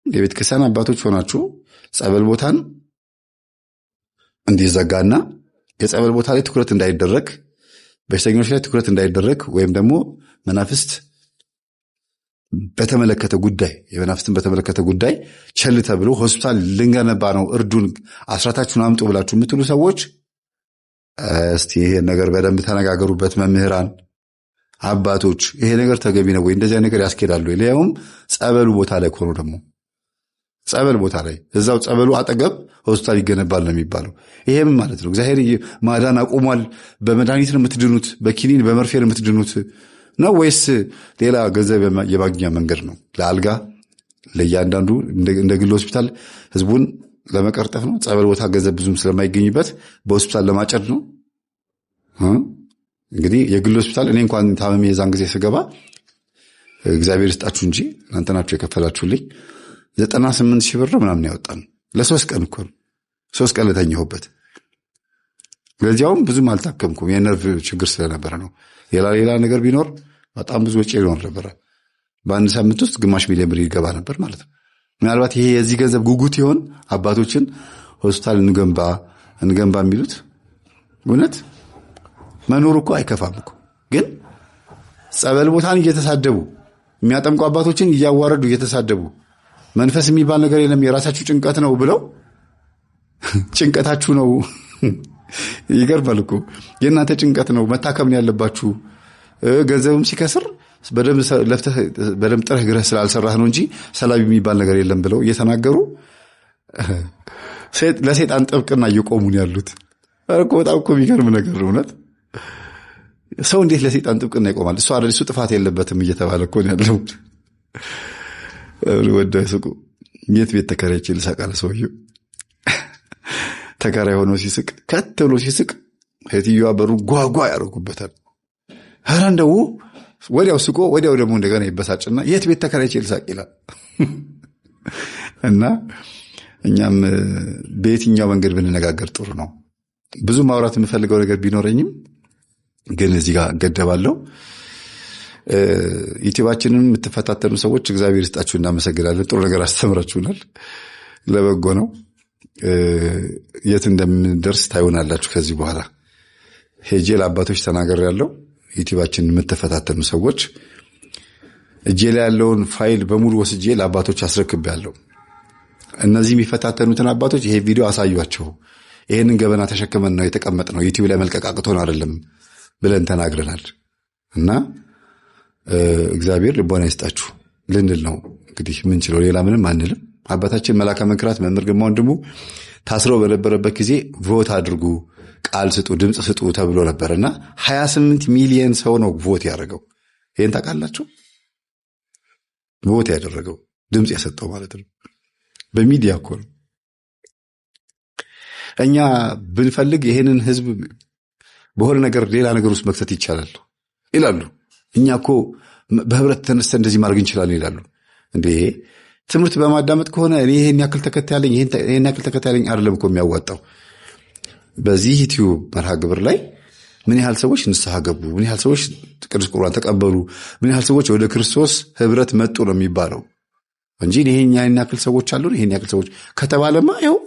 የቤተ ክርስቲያን አባቶች ሆናችሁ ጸበል ቦታን እንዲዘጋና የጸበል ቦታ ላይ ትኩረት እንዳይደረግ፣ በሽተኞች ላይ ትኩረት እንዳይደረግ ወይም ደግሞ መናፍስት በተመለከተ ጉዳይ የመናፍስትን በተመለከተ ጉዳይ ቸል ተብሎ ሆስፒታል ልንገነባ ነው እርዱን አስራታችሁን አምጡ ብላችሁ የምትሉ ሰዎች እስቲ ይሄን ነገር በደንብ ተነጋገሩበት። መምህራን አባቶች ይሄ ነገር ተገቢ ነው ወይ? እንደዚህ ነገር ያስኬዳሉ ወይ? ለያውም ጸበሉ ቦታ ላይ ሆኖ ደግሞ ጸበል ቦታ ላይ እዛው ጸበሉ አጠገብ ሆስፒታል ይገነባል ነው የሚባለው። ይሄም ማለት ነው እግዚአብሔር ማዳን አቁሟል፣ በመድኃኒት ነው የምትድኑት፣ በኪኒን በመርፌ ነው የምትድኑት ነው ወይስ ሌላ ገንዘብ የማግኛ መንገድ ነው? ለአልጋ ለእያንዳንዱ እንደ ግል ሆስፒታል ህዝቡን ለመቀርጠፍ ነው? ጸበል ቦታ ገንዘብ ብዙም ስለማይገኝበት በሆስፒታል ለማጨድ ነው? እንግዲህ የግል ሆስፒታል እኔ እንኳን ታመሜ የዛን ጊዜ ስገባ እግዚአብሔር ይስጣችሁ እንጂ እናንተ ናችሁ የከፈላችሁልኝ 98,000 ብር ምናምን ያወጣን ለ3 ቀን እኮ ነው። 3 ቀን ለተኛሁበት። ለዚያውም ብዙም አልታከምኩም፣ የነርቭ ችግር ስለነበረ ነው። ሌላ ነገር ቢኖር በጣም ብዙ ወጪ ይኖር ነበር። በአንድ ሳምንት ውስጥ ግማሽ ሚሊዮን ብር ይገባ ነበር ማለት ነው። ምናልባት ይሄ የዚህ ገንዘብ ጉጉት ይሆን አባቶችን ሆስፒታል እንገንባ የሚሉት? እውነት መኖር እኮ አይከፋም እኮ። ግን ጸበል ቦታን እየተሳደቡ የሚያጠምቁ አባቶችን እያዋረዱ እየተሳደቡ መንፈስ የሚባል ነገር የለም የራሳችሁ ጭንቀት ነው ብለው ጭንቀታችሁ ነው ይገርማል እኮ የእናንተ ጭንቀት ነው መታከም ያለባችሁ። ገንዘብም ሲከስር በደም ጥረህ ግረህ ስላልሰራህ ነው እንጂ ሰላም የሚባል ነገር የለም ብለው እየተናገሩ ለሰይጣን ጥብቅና እየቆሙን ያሉት እኮ በጣም እኮ የሚገርም ነገር ነው። እውነት ሰው እንዴት ለሰይጣን ጥብቅና ይቆማል? እሱ አይደል እሱ ጥፋት የለበትም እየተባለ እኮ ነው ያለው። ወደ ሱቁ የት ቤት ተከራይቼ ልሳቃለ ሰውየው ተከራይ ሆኖ ሲስቅ ከት ብሎ ሲስቅ ሴትዮዋ በሩ ጓጓ ያደርጉበታል። ኧረ እንደው ወዲያው ስቆ ወዲያው ደግሞ እንደገና ይበሳጭና የት ቤት ተከራይቼ ልሳቅ ይላል። እና እኛም በየትኛው መንገድ ብንነጋገር ጥሩ ነው? ብዙ ማውራት የምፈልገው ነገር ቢኖረኝም ግን እዚህ ጋር ገደባለሁ። ዩቲዩባችንን የምትፈታተኑ ሰዎች እግዚአብሔር ይስጣችሁ፣ እናመሰግናለን። ጥሩ ነገር አስተምራችሁናል፣ ለበጎ ነው። የት እንደምንደርስ ታዩናላችሁ። ከዚህ በኋላ ሄጄ ለአባቶች ተናገር ያለው ዩቲዩባችንን የምትፈታተኑ ሰዎች እጄ ላይ ያለውን ፋይል በሙሉ ወስጄ ለአባቶች አስረክቤያለሁ። እነዚህ የሚፈታተኑትን አባቶች ይሄ ቪዲዮ አሳዩአቸው። ይሄንን ገበና ተሸክመን ነው የተቀመጥነው፣ ዩቲዩብ ላይ መልቀቅ አቅቶን አይደለም ብለን ተናግረናል። እና እግዚአብሔር ልቦና ይስጣችሁ ልንል ነው እንግዲህ ምንችለው፣ ሌላ ምንም አንልም። አባታችን መላከ መንክራት መምህር ግርማ ወንድሙ ታስረው በነበረበት ጊዜ ቮት አድርጉ፣ ቃል ስጡ፣ ድምፅ ስጡ ተብሎ ነበርና 28 ሚሊዮን ሰው ነው ቮት ያደረገው። ይሄን ታውቃላችሁ? ቮት ያደረገው ድምፅ የሰጠው ማለት ነው። በሚዲያ እኮ ነው። እኛ ብንፈልግ ይሄንን ህዝብ በሆነ ነገር ሌላ ነገር ውስጥ መክተት ይቻላል ይላሉ። እኛ እኮ በህብረት ተነስተ እንደዚህ ማድረግ እንችላለን ይላሉ። እንዴ ትምህርት በማዳመጥ ከሆነ እኔ ይሄን ያክል ተከታያለኝ ይሄን ያክል ተከታያለኝ አይደለም እኮ የሚያዋጣው። በዚህ ዩቲዩብ መርሃ ግብር ላይ ምን ያህል ሰዎች ንስሐ ገቡ፣ ምን ያህል ሰዎች ቅዱስ ቁርባን ተቀበሉ፣ ምን ያህል ሰዎች ወደ ክርስቶስ ህብረት መጡ ነው የሚባለው እንጂ ይሄን ያክል ሰዎች አሉ ይሄን ያክል ሰዎች ከተባለማ ይኸው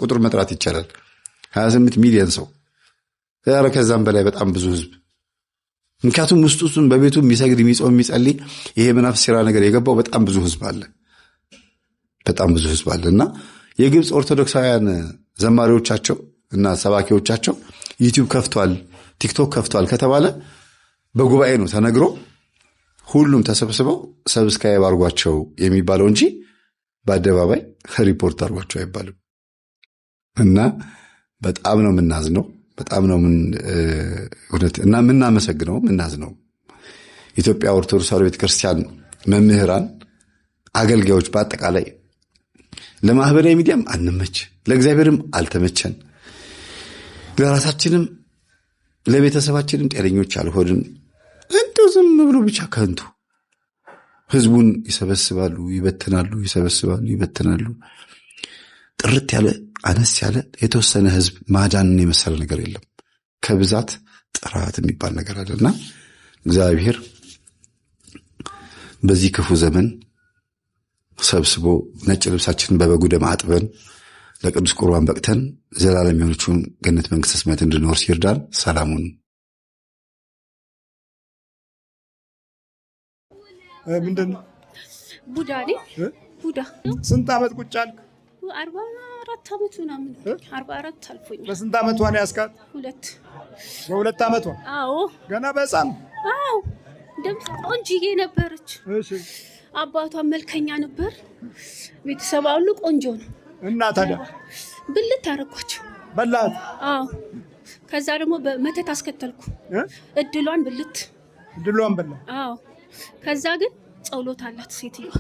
ቁጥር መጥራት ይቻላል። 28 ሚሊዮን ሰው ዛሬ ከዛም በላይ በጣም ብዙ ህዝብ። ምክንያቱም ውስጡን በቤቱ የሚሰግድ የሚጾም የሚጸልይ ይሄ መናፍስ ሥራ ነገር የገባው በጣም ብዙ ህዝብ አለ፣ በጣም ብዙ ህዝብ አለና የግብጽ ኦርቶዶክሳውያን ዘማሪዎቻቸው እና ሰባኪዎቻቸው ዩቲዩብ ከፍቷል፣ ቲክቶክ ከፍቷል ከተባለ በጉባኤ ነው ተነግሮ ሁሉም ተሰብስበው ሰብስክራይብ አድርጓቸው የሚባለው እንጂ በአደባባይ ሪፖርት አድርጓቸው አይባልም። እና በጣም ነው የምናዝነው፣ በጣም ነው እና የምናመሰግነው፣ የምናዝነው። ኢትዮጵያ ኦርቶዶክስ ተዋሕዶ ቤተክርስቲያን መምህራን፣ አገልጋዮች በአጠቃላይ ለማህበራዊ ሚዲያም አንመች፣ ለእግዚአብሔርም አልተመቸን፣ ለራሳችንም ለቤተሰባችንም ጤነኞች አልሆንን። እንደው ዝም ብሎ ብቻ ከንቱ ህዝቡን ይሰበስባሉ፣ ይበትናሉ፣ ይሰበስባሉ፣ ይበትናሉ። ጥርት ያለ አነስ ያለ የተወሰነ ህዝብ ማዳንን የመሰለ ነገር የለም። ከብዛት ጥራት የሚባል ነገር አለና እግዚአብሔር በዚህ ክፉ ዘመን ሰብስቦ ነጭ ልብሳችንን በበጉ ደም አጥበን ለቅዱስ ቁርባን በቅተን ዘላለም የሆነችውን ገነት መንግሥተ ሰማያት እንድንወርስ ይርዳን። ሰላሙን ምንድን ቡዳ ቡዳ ስንት ዓመት ቁጭ አልክ? 44 ዓመት ምናምን 44 አልፎኛል። በስንት ዓመቷ ነው ያስካት? 2 በ2 ዓመቷ? አዎ ገና በሕፃን? አዎ ደም ቆንጅዬ ነበረች። እሺ አባቷ መልከኛ ነበር። ቤተሰብ ሁሉ ቆንጆ ነው። እና ታዲያ ብልት አደረኳቸው። በላት? አዎ ከዛ ደግሞ በመተት አስከተልኩ። እድሏን ብልት እድሏን በላ? አዎ ከዛ ግን ጸሎት አላት ሴትዮዋ።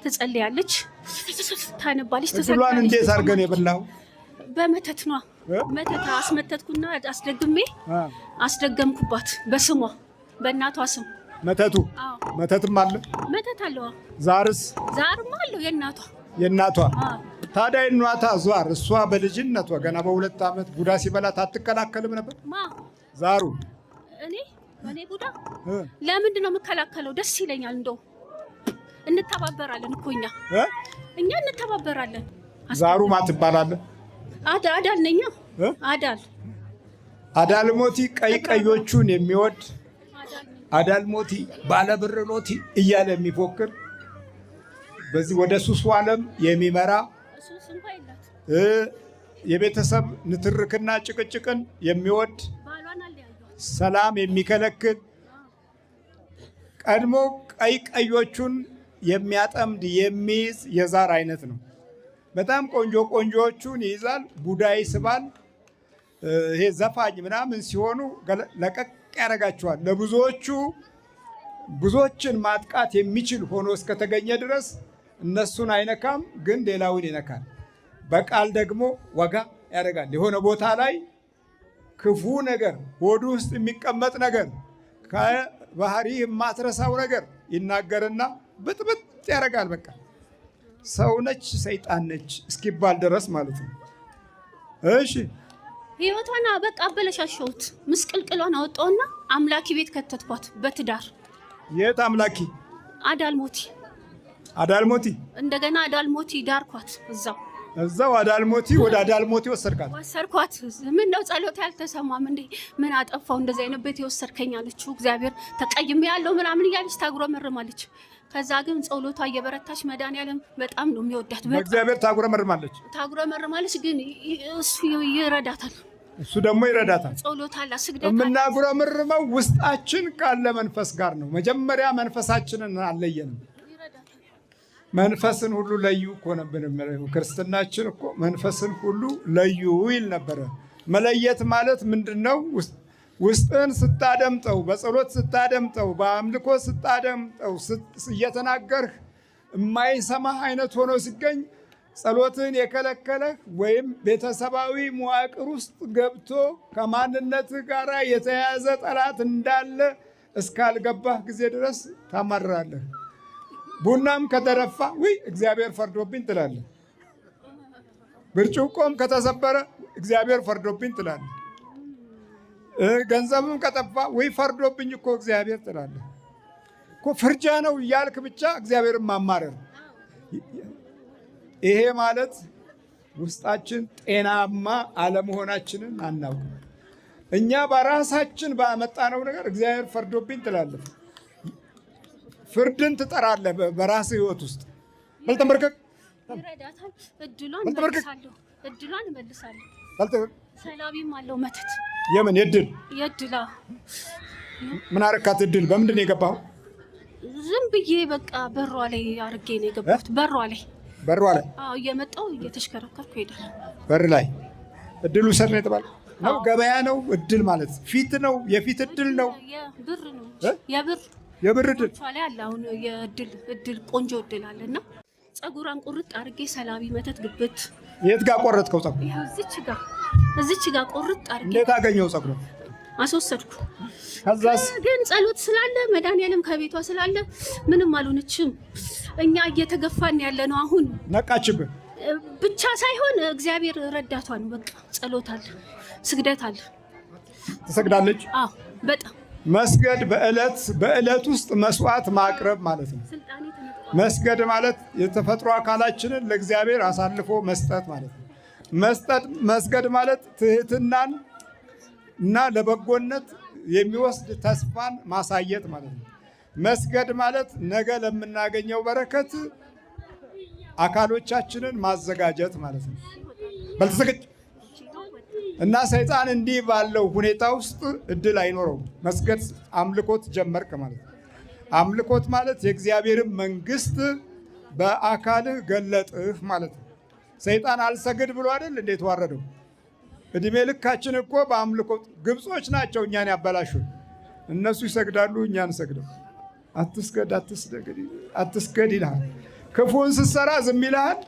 ትጸልያለች፣ ታነባለች፣ እድሏን እንዴት አድርገን የበላው? በመተት ነው። መተት አስመተትኩና አስደገምኩባት በስሟ በእናቷ ስም። መተቱ? መተትም አለ? መተት አለው። ዛርስ? ዛርም አለው የእናቷ ታዲያ የእናቷ ዛር እሷ በልጅነቷ ገና በ2 ዓመት ቡዳ ሲበላት አትከላከልም ነበር? ዛሩ እኔ ቡዳ ለምንድን ነው የምከላከለው? ደስ ይለኛል። እንደው እንተባበራለን እኮ እኛ እንተባበራለን። ዛሩ ማን ትባላለህ? አዳል ነኝ። አዳል ሞቲ ቀይ ቀዮቹን የሚወድ አዳል ሞቲ ባለብር ኖቲ እያለ የሚፎክር በዚህ ወደ ሱሱ ዓለም የሚመራ የቤተሰብ ንትርክና ጭቅጭቅን የሚወድ ሰላም የሚከለክል ቀድሞ ቀይ ቀዮቹን የሚያጠምድ የሚይዝ የዛር አይነት ነው። በጣም ቆንጆ ቆንጆዎቹን ይይዛል፣ ቡዳ ይስባል። ይሄ ዘፋኝ ምናምን ሲሆኑ ለቀቅ ያደርጋቸዋል። ብዙዎችን ማጥቃት የሚችል ሆኖ እስከተገኘ ድረስ እነሱን አይነካም፣ ግን ሌላውን ይነካል። በቃል ደግሞ ወጋ ያደርጋል። የሆነ ቦታ ላይ ክፉ ነገር ሆዱ ውስጥ የሚቀመጥ ነገር ከባህሪ የማትረሳው ነገር ይናገርና ብጥብጥ ያደርጋል። በቃ ሰው ነች ሰይጣን ነች እስኪባል ድረስ ማለት ነው። እሺ ህይወቷን በቃ አበለሻሸሁት። ምስቅልቅሏን አወጣውና አምላኪ ቤት ከተትኳት በትዳር። የት አምላኪ? አዳልሞቲ እንደገና አዳልሞቲ ዳርኳት። እዛው አዳልሞቲ ወደ አዳልሞቲ ወሰድኳት። ምን ነው ጸሎት ያልተሰማም እንዴ? ምን አጠፋው እንደዚህ አይነት ቤት የወሰድከኝ አለችው። እግዚአብሔር ተቀይሜ ያለው ምናምን እያለች ታጉረመርማለች። ከዛ ግን ጸሎቷ እየበረታች መድኃኒዓለም በጣም ነው የሚወዳት። በእግዚአብሔር ታጉረመርማለች፣ ግን እሱ ይረዳታል። እሱ ደግሞ ይረዳታል። ጸሎት አላ ስግደት የምናጉረመርመው ውስጣችን ካለ መንፈስ ጋር ነው። መጀመሪያ መንፈሳችንን አለየንም። መንፈስን ሁሉ ለዩ እኮ ነበር ክርስትናችን እኮ መንፈስን ሁሉ ለዩ ይል ነበረ። መለየት ማለት ምንድነው? ውስጥን ስታደምጠው፣ በጸሎት ስታደምጠው፣ በአምልኮ ስታደምጠው፣ እየተናገርህ የማይሰማህ አይነት ሆኖ ሲገኝ ጸሎትን የከለከለህ ወይም ቤተሰባዊ መዋቅር ውስጥ ገብቶ ከማንነትህ ጋር የተያያዘ ጠላት እንዳለ እስካልገባህ ጊዜ ድረስ ታማርራለህ። ቡናም ከተደፋ ውይ እግዚአብሔር ፈርዶብኝ ትላለህ። ብርጭቆም ከተሰበረ እግዚአብሔር ፈርዶብኝ ትላለህ። ገንዘብም ከጠፋ ውይ ፈርዶብኝ እኮ እግዚአብሔር ትላለህ እኮ። ፍርጃ ነው እያልክ ብቻ እግዚአብሔርን ማማረር። ይሄ ማለት ውስጣችን ጤናማ አለመሆናችንን አናውቅም። እኛ በራሳችን ባመጣነው ነገር እግዚአብሔር ፈርዶብኝ ትላለህ። ፍርድን ትጠራለህ በራስህ ህይወት ውስጥ። በልተመርከክ ይረዳታል። እድሏን እመልሳለሁ። ሰላቢም አለው መተት። የምን የድል? ምን አረካት? እድል በምንድን ነው የገባኸው? ዝም ብዬ በቃ በሯ ላይ አድርጌ ነው የገባሁት። በሯ ላይ እየመጣሁ እየተሽከረከርኩ ሄዳለሁ። በር ላይ እድል ውሰድ ነው የተባለው ነው? ገበያ ነው እድል ማለት? ፊት ነው? የፊት እድል ነው? የብር ነው። የብር እድል ላይ አለ። አሁን የእድል ቆንጆ እድል አለና ጸጉሯን ቁርጥ አድርጌ ሰላቢ መተት ግብት። የት ጋር ቆረጥከው ጸጉር? እዚች ጋር ቁርጥ አድርጌ። እንዴት አገኘው ጸጉር? አስወሰድኩ። ከዛስ ግን ጸሎት ስላለ መድኃኒዓለም ከቤቷ ስላለ ምንም አልሆነችም። እኛ እየተገፋን ያለ ነው። አሁን ነቃችብህ ብቻ ሳይሆን እግዚአብሔር ረዳቷ ነው። በቃ ጸሎት አለ፣ ስግደት አለ። ትሰግዳለች? አዎ በጣም መስገድ በዕለት ውስጥ መስዋዕት ማቅረብ ማለት ነው። ስልጣኔ ተነጥቋል። መስገድ ማለት የተፈጥሮ አካላችንን ለእግዚአብሔር አሳልፎ መስጠት ማለት ነው። መስገድ ማለት ትህትናን እና ለበጎነት የሚወስድ ተስፋን ማሳየት ማለት ነው። መስገድ ማለት ነገ ለምናገኘው በረከት አካሎቻችንን ማዘጋጀት ማለት ነው። በልተሰገድ እና ሰይጣን እንዲህ ባለው ሁኔታ ውስጥ እድል አይኖረውም። መስገድ አምልኮት ጀመርክ ማለት ነው። አምልኮት ማለት የእግዚአብሔርን መንግስት በአካልህ ገለጥህ ማለት ነው። ሰይጣን አልሰግድ ብሎ አይደል እንዴት ዋረደው? እድሜ ልካችን እኮ በአምልኮት ግብጾች ናቸው እኛን ያበላሹን። እነሱ ይሰግዳሉ፣ እኛ አንሰግድም። አትስገድ ይልሃል። ክፉን ስትሰራ ዝም ይልሃል፣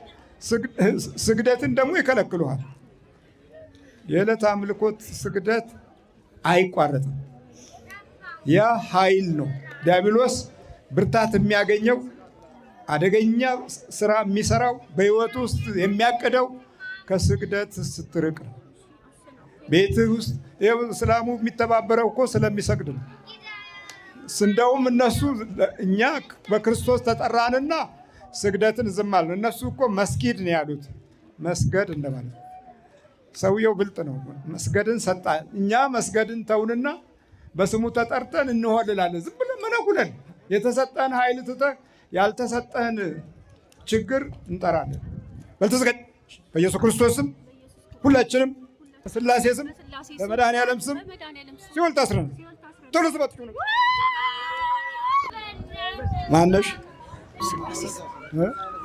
ስግደትን ደግሞ ይከለክሉሃል። የዕለት አምልኮት ስግደት አይቋረጥም። ያ ኃይል ነው። ዲያብሎስ ብርታት የሚያገኘው አደገኛ ስራ የሚሰራው በህይወቱ ውስጥ የሚያቅደው ከስግደት ስትርቅ ነው። ቤትህ ውስጥ እስላሙ የሚተባበረው እኮ ስለሚሰግድ ነው። እንደውም እነሱ እኛ በክርስቶስ ተጠራንና ስግደትን ዝም አልን። እነሱ እኮ መስጊድ ነው ያሉት። መስገድ እንደማለት ሰውየው ብልጥ ነው። መስገድን ሰጣ። እኛ መስገድን ተውንና በስሙ ተጠርተን እንሆልላለን። ዝም ብለን መነኩለን የተሰጠን ኃይል ትተህ ያልተሰጠን ችግር እንጠራለን። በልተሰገድ በኢየሱስ ክርስቶስ ስም ሁላችንም በስላሴ ስም በመድኃኔዓለም ስም ሲኦል ታስረን ቶሎ ስበት ነው። ማነሽ?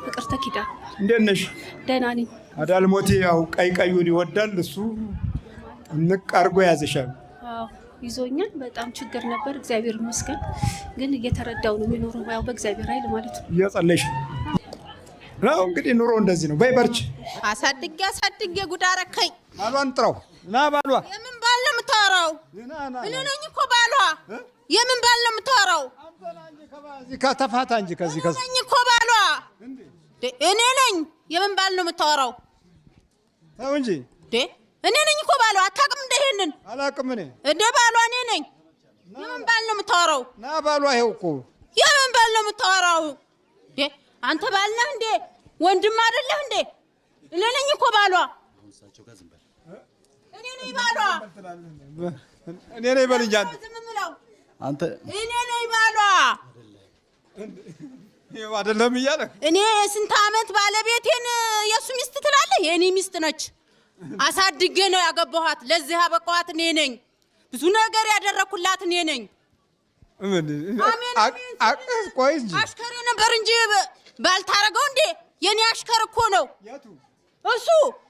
ፍቅርተ ኪዳን። እንዴት ነሽ? ደህና ነኝ። አዳልሞቴ ያው ቀዩን ይወዳል እሱ ንቅ አድርጎ ያዘሻል። ይዞኛል። በጣም ችግር ነበር። እግዚአብሔር ይመስገን ግን እየተረዳው ነው የሚኖረው። ያው በእግዚአብሔር ኃይል ማለት ነው። እየጸለይሽ ነው እንግዲህ። ኑሮ እንደዚህ ነው። በይ በርቺ። አሳድጌ ጉድ አረከኝ። ባሏን ጥራው ና። ባሏ የምን ባል ነው የምታወራው? እኔ ነኝ እኮ ባሏ። የምን ባል ነው የምታወራው? ከተፋታ እንጂ ከዚህ ነኝ እኮ ባሏ። እኔ ነኝ። የምን ባል ነው የምታወራው? ተው እንጂ እኔ ነኝ እኮ ባሏ። አታውቅም እንደ ይሄንን? አላውቅም እኔ እንደ ባሏ እኔ ነኝ። የምን ባል ነው የምታወራው? ና ባሏ ይኸው እኮ። የምን ባል ነው የምታወራው? አንተ ባል ነህ እንዴ? ወንድም አይደለህ እንዴ? እኔ ነኝ እኮ ባሏ። እኔ ነኝ ባሏ። እኔ ነኝ በል እንጂ አንተ እኔ ነኝ ባሏ አይደለም እያለ እኔ የስንት ዓመት ባለቤቴን የእሱ ሚስት ትላለህ? የእኔ ሚስት ነች። አሳድጌ ነው ያገባኋት። ለዚህ ያበቃኋት እኔ ነኝ። ብዙ ነገር ያደረኩላት እኔ ነኝ። ቆይ እንጂ አሽከሬ ነበር እንጂ ባልታረገው እንዴ? የኔ አሽከር እኮ ነው እሱ።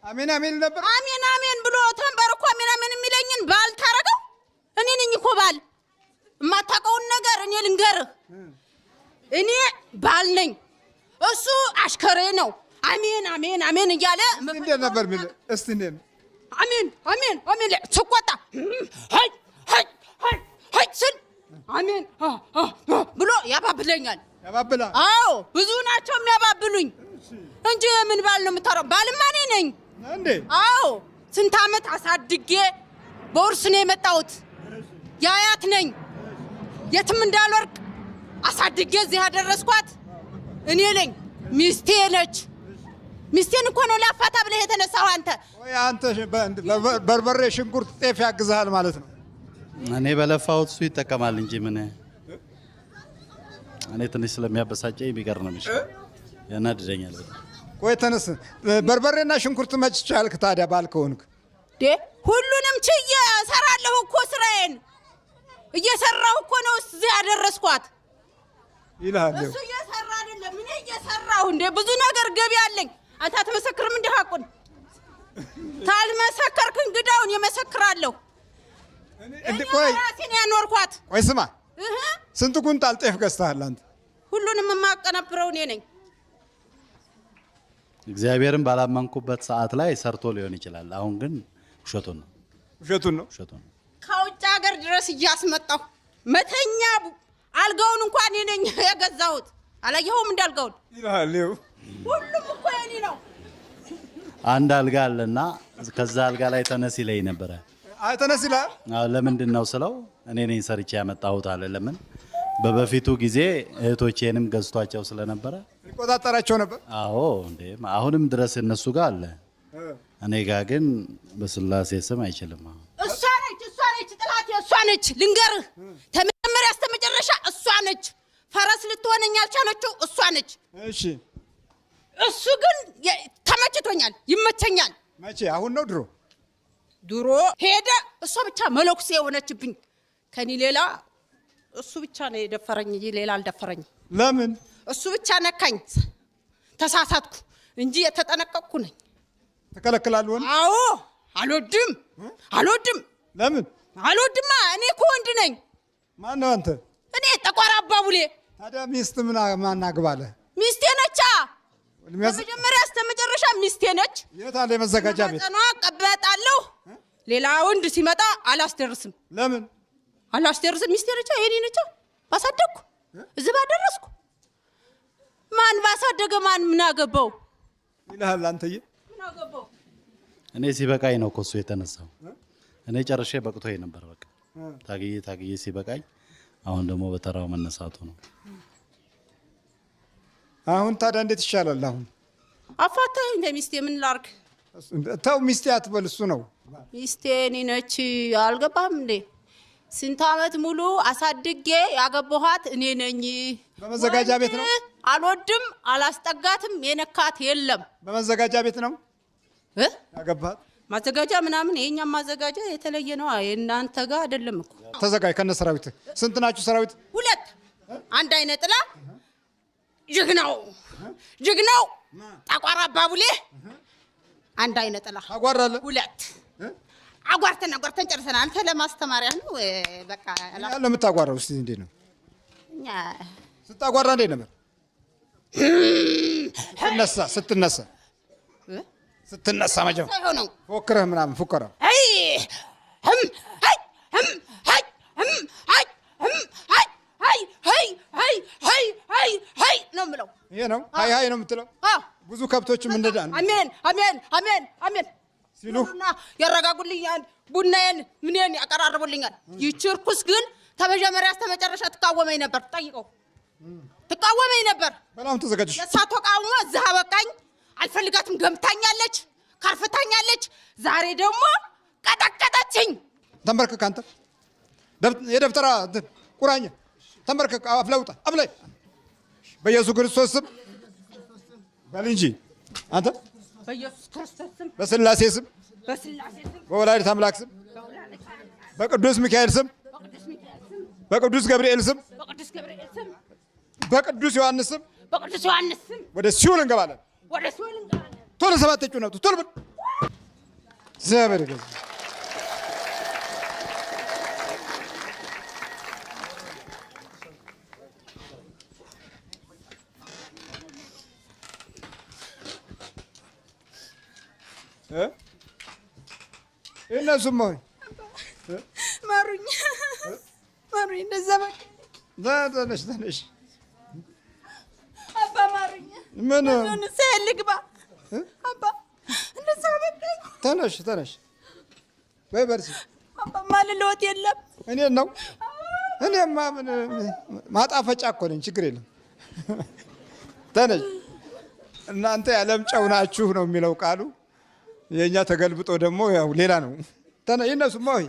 አሜን አሜን ነበር። አሜን አሜን ብሎ ተንበር እኮ አሜን አሜን የሚለኝን ባልታረገው እኔ ነኝ እኮ ባል። የማታውቀውን ነገር እኔ ልንገርህ። እኔ ባል ነኝ፣ እሱ አሽከሬ ነው። አሜን አሜን አሜን እያለ እንዴት ነበር የሚል? እስቲ እንዴት አሜን አሜን አሜን ስቆጣ ሀይ ሀይ ሀይ ሀይ ስል አሜን ብሎ ያባብለኛል። ያባብላ? አዎ ብዙ ናቸው የሚያባብሉኝ እንጂ ምን ባል ነው የምታወራው? ባልማ እኔ ነኝ እንዴ? አዎ ስንት ዓመት አሳድጌ በውርስ ነው የመጣሁት። ያያት ነኝ። የትም እንዳልወርቅ አሳድጌ እዚህ ያደረስኳት እኔ ነኝ። ሚስቴ ነች። ሚስቴን እኮ ነው ላፋታ ብለህ የተነሳው አንተ። ወይ አንተ በርበሬ፣ ሽንኩርት፣ ጤፍ ያግዛል ማለት ነው። እኔ በለፋሁት እሱ ይጠቀማል እንጂ ምን እኔ ትንሽ ስለሚያበሳጨኝ ቢቀር ነው የሚሻለው። ያናድደኛል። ቆይ ተነስ። በርበሬና ሽንኩርት መች ቻልክ ታዲያ? ባል ከሆንክ ሁሉንም ችዬ እሰራለሁ እኮ ስራዬን እየሰራሁ እኮ ነው እዚህ ያደረስኳት ይልሃል። እሱ እየሰራ አይደለም እኔ እየሰራሁ እንደ ብዙ ነገር ገቢ አለኝ። አንተ አትመሰክርም? እንደ ሀቁን ታልመሰከርክ እንግዳውን የመሰክራለሁ። እኔ ራሴን ያኖርኳት። ቆይ ስማ፣ ስንት ኩንታል ጤፍ ገዝተሃል አንተ? ሁሉንም የማቀነብረው እኔ ነኝ። እግዚአብሔርን ባላመንኩበት ሰዓት ላይ ሰርቶ ሊሆን ይችላል። አሁን ግን ውሸቱን ነው። ውሸቱን ነው። ከውጭ ሀገር ድረስ እያስመጣሁ መተኛ አልጋውን እንኳን እኔ ነኝ የገዛሁት። አላየኸውም? እንዳልጋውን ይላል። ሁሉም እኮ የኔ ነው። አንድ አልጋ አለና ከዛ አልጋ ላይ ተነስ ይለኝ ነበረ። ተነስ ይላል። ለምንድን ነው ስለው እኔ ነኝ ሰርቼ ያመጣሁት አለ። ለምን በበፊቱ ጊዜ እህቶቼንም ገዝቷቸው ስለነበረ ይቆጣጠራቸው ነበር። አዎ እንዴ አሁንም ድረስ እነሱ ጋር አለ። እኔ ጋር ግን በስላሴ ስም አይችልም። እሷ ነች ጥላቴ፣ እሷ ነች። ልንገርህ ተመጀመሪያ እስከ መጨረሻ እሷ ነች። ፈረስ ልትሆነኝ ያልቻለችው እሷ ነች። እሺ እሱ ግን ተመችቶኛል፣ ይመቸኛል። መቼ? አሁን ነው ድሮ? ድሮ ሄደ። እሷ ብቻ መለኩሴ የሆነችብኝ። ከኔ ሌላ እሱ ብቻ ነው የደፈረኝ እንጂ ሌላ አልደፈረኝ። ለምን? እሱ ብቻ ነካኝ። ተሳሳትኩ እንጂ የተጠነቀቅኩ ነኝ። ተከለክላለሁ? አዎ አልወድም። ለምን አልወድማ? እኔ እኮ ወንድ ነኝ። ማን ነው አንተ? እኔ ጠቋር አባቡሌ። ታዲያ ሚስት ማን አግባለ? ሚስቴ ነቻ። ከመጀመሪያ እስከ መጨረሻ ሚስቴ ነች። የት አለ የመዘጋጃ ቤት? ቀበጣለሁ። ሌላ ወንድ ሲመጣ አላስደርስም። ለምን አላስደርስም? ሚስቴ ነቻ፣ የኔ ነቻ። ባሳደግኩ እዚህ ባደረስኩ። ማን ባሳደገ ማን ምን አገባው ይልሃል አንተዬ። ምን አገባው? እኔ ሲበቃኝ ነው እኮ እሱ የተነሳው። እኔ ጨርሼ በቅቶኝ ነበር። በቃ ታግዬ ሲበቃኝ፣ አሁን ደግሞ በተራው መነሳቱ ነው። አሁን ታዲያ እንዴት ይሻላል? አሁን አፋታኝ እንደ ሚስቴ ምን ላርግ? ተው ሚስቴ አትበል። እሱ ነው ሚስቴ እኔ ነች። አልገባህም እንዴ? ስንት ዓመት ሙሉ አሳድጌ ያገባኋት እኔ ነኝ። በመዘጋጃ ቤት ነው? አልወድም፣ አላስጠጋትም። የነካት የለም። በመዘጋጃ ቤት ነው ያገባሃት? ማዘጋጃ ምናምን የኛም ማዘጋጃ የተለየ ነው። የእናንተ ጋር አይደለም እኮ። ተዘጋጅ ከነ ሰራዊት። ስንት ናችሁ ሰራዊት? 2 አንድ አይነ ጥላ ጀግናው ጠቋር አባቡሌ አንድ አይነ ጥላ አጓራለ 2 አጓርተን ጨርሰናል። አንተ ለማስተማሪያ ነው በቃ ያለ የምታጓራው። እስቲ እንዴት ነው እኛ ስታጓራ? እንዴት ነበር ስትነሳ መጀመር ሳይሆነው ፎክረህ ምናምን ፉከራ ነው የምለው። ይሄ ነው ሃይ ነው የምትለው። ብዙ ከብቶችም እንደዳ ነው አሜን ሲሉ ያረጋጉልኛል። ቡናዬን ምንን ያቀራርቡልኛል። ይህች ርኩስ ግን ከመጀመሪያ እስከ መጨረሻ ትቃወመኝ ነበር። ጠይቀው ትቃወመኝ ነበር። በላም ተዘጋጅሽ። የእሷ ተቃውሞ እዛ በቃኝ። አልፈልጋትም። ገምታኛለች፣ ካርፍታኛለች። ዛሬ ደግሞ ቀጠቀጠችኝ። ተንበርከክ አንተ የደብተራ ቁራኛ ተንበርከክ። አፍለውጣ አፍላይ በኢየሱስ ክርስቶስ ስም በል እንጂ አንተ በኢየሱስ ክርስቶስ ስም፣ በስላሴ ስም፣ በወላዲተ አምላክ ስም፣ በቅዱስ ሚካኤል ስም፣ በቅዱስ ገብርኤል ስም፣ በቅዱስ ዮሐንስ ስም ወደ ሲኦል እንገባለን። ቶሎ 7 ጩኸቱ ቶሎ በል። እግዚአብሔር ይገዝ እነሱም ሆይ ማሩኝ እንደዛ በቃ ተነሽ አባ ማሩኝ። ምን ልግባ አባ እንደዛ በቃ ተነሽ ወይ በርሲ አባ ማልሎት የለም። እኔማ ምን ማጣፈጫ እኮ ነኝ። ችግር የለም ተነሽ። እናንተ የዓለም ጨው ናችሁ ነው የሚለው ቃሉ። የኛ ተገልብጦ ደግሞ ያው ሌላ ነው። እነሱማ ሆይ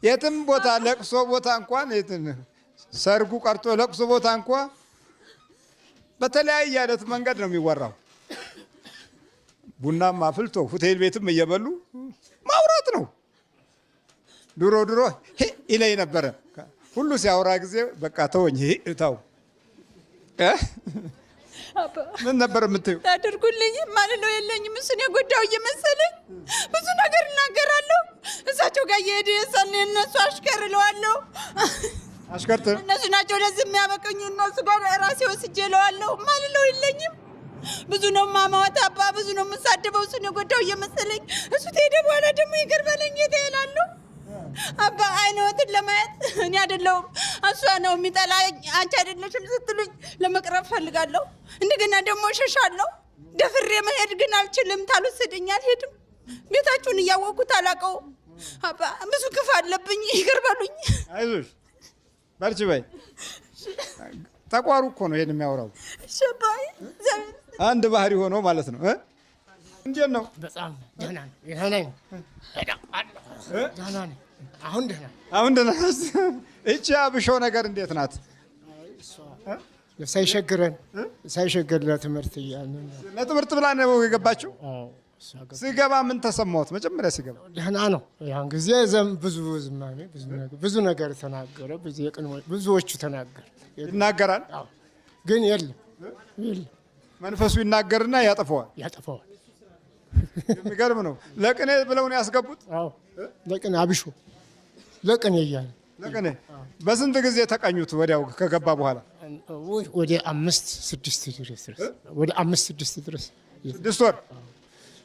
የትም ቦታ ለቅሶ ቦታ እንኳን ሰርጉ ቀርቶ ለቅሶ ቦታ እንኳን በተለያየ አይነት መንገድ ነው የሚወራው። ቡናም አፍልቶ ሆቴል ቤትም እየበሉ ማውራት ነው። ድሮ ይለኝ ነበረ ሁሉ ሲያወራ ጊዜ በቃ ተወኝ እታው ምን ነበር የምትይው? ታድርጉልኝ ማልለው የለኝም። እሱን የጎዳው እየመሰለኝ ብዙ ነገር እናገራለሁ። እሳቸው ጋር እየሄደ የሰኔ እነሱ አሽከር እለዋለሁ። አሽከርት እነሱ ናቸው ለዚህ የሚያበቀኝ። እነሱ ጋር ራሴ ወስጄ እለዋለሁ። ማልለው የለኝም። ብዙ ነው ማማወት አባ፣ ብዙ ነው የምሳደበው። እሱን የጎዳው እየመሰለኝ እሱ ትሄደ በኋላ ደግሞ ይቅር በለኝ እላለሁ። አባ አይነወትን ለማየት እኔ አይደለሁም እሷ ነው የሚጠላኝ፣ አንቺ አይደለሽም ስትሉኝ ለመቅረብ ፈልጋለሁ። እንደገና ደግሞ እሸሻለሁ። ደፍሬ መሄድ ግን አልችልም። ታልወሰደኝ አልሄድም። ቤታችሁን እያወቅሁት አላውቀውም። አባ ብዙ ክፍ አለብኝ፣ ይቅር በሉኝ። በርቺ በይ። ተቋሩ እኮ ነው ይሄን የሚያወራው። አንድ ባህሪ ሆኖ ማለት ነው። እንዴት ነው? በጣም ደህና ነኝ። ደህና ነኝ። አሁን ደህና። እቺ አብሾ ነገር እንዴት ናት? ሳይሸግር ለትምህርት እያልን ለትምህርት ብላ ነው የገባችው። ሲገባ ምን ተሰማሁት? መጀመሪያ ሲገባ ደህና ነው። ያን ጊዜ ብዙ ነገር ተናገረ። ብዙዎቹ ተናገረ ይናገራል፣ ግን የለም መንፈሱ ይናገርና ያጠፈዋል። የሚገርም ነው። ለቅኔ ብለው ነው ያስገቡት። ለቅኔ አብሾ ለቅኔ እያለ ለቅኔ በስንት ጊዜ ተቀኙት? ወዲያው ከገባ በኋላ ወደ 5-6 ድረስ 6 ወር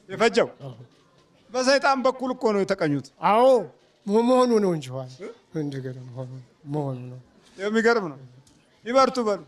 የፈጀው በሰይጣን በኩል እኮ ነው የተቀኙት። አዎ መሆኑ ነው እንጂ እንደገና መሆኑ ነው። የሚገርም ነው። ይበርቱ በሉ።